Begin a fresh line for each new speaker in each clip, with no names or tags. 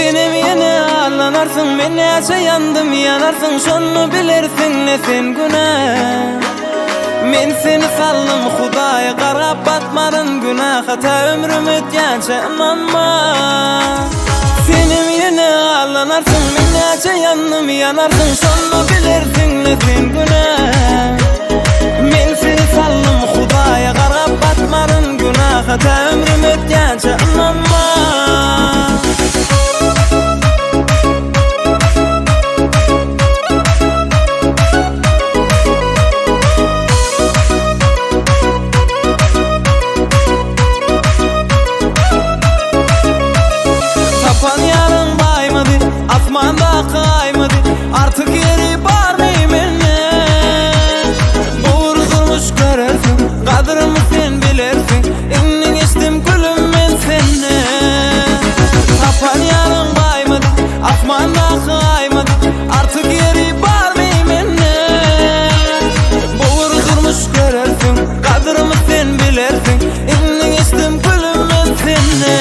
Senem yine ağlanarsın, men näçe yandım yanarsın, şonu bilirsin ne sen günah. Men seni saldım Hudaýa garap batmadın günah, hata ömrüm ötýänçe inanma. Senem yine ağlanarsın, men näçe yandım yanarsın, şonu bilirsin ne sen günah. Men seni saldım Hudaýa garap batmadın günah, hata ömrüm ötýänçe inanma. Artık yeri barmy menne, boğurulmuş görersin, kadrımı sen bilirsin, inni geçtim gülüm men senne. Tapan yarın baymadı, asmanda kaymadı, artık yeri barmy menne, boğurulmuş görersin, kadrımı sen bilirsin, inni geçtim gülüm men senne.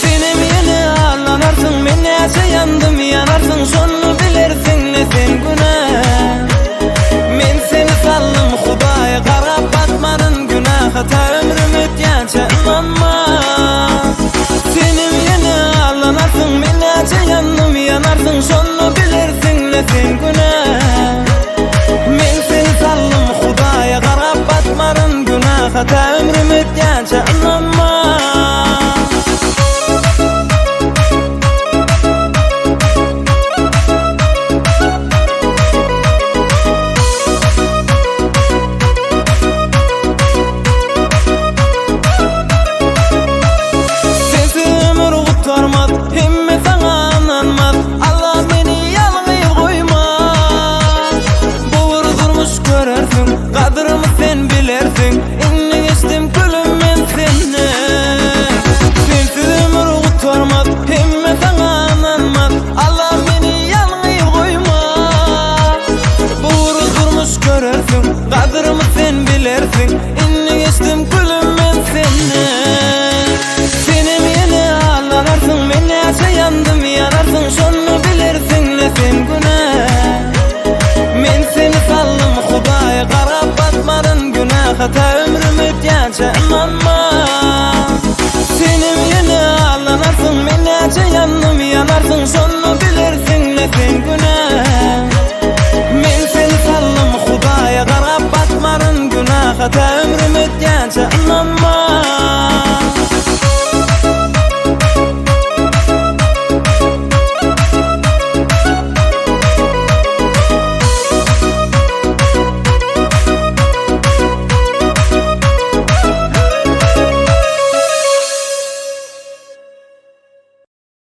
Senem yine ağlanarsın, men näçe yandım yanarsın, şonu bilirsin ne sen günah. Men seni saldım Hudaýa garap batmadın günah, hata ömrüm ötýänçe inanma. Senem yine ağlanarsın, men näçe yandım yanarsın, şonu bilirsin ne sen günah. Men seni saldım Hudaýa garap batmadın günah, hata ömrüm ötýänçe inanma. Kadrımı sen bilirsin, inni geçtim gülüm men senne. Sensiz ömür kurtarmaz, hemme sana inanmaz, Allah beni yalnız koyma. Boğuruz durmuş görersin, kadrımı sen bilirsin, inni geçtim gülüm men senne. Senem yine ağlanarsın, men näçe yandım yanarsın, şonu bilirsin ne sen günah. Men seni saldım Hudaýa garap batmadın günah, hata ömrüm ötýänçe inanma. Senem yine ağlanarsın, men näçe yandım yanarsın, şonu bilirsin ne sen günah. Men seni saldım Hudaýa garap batmadın günah, hata ömrüm ötýänçe inanma.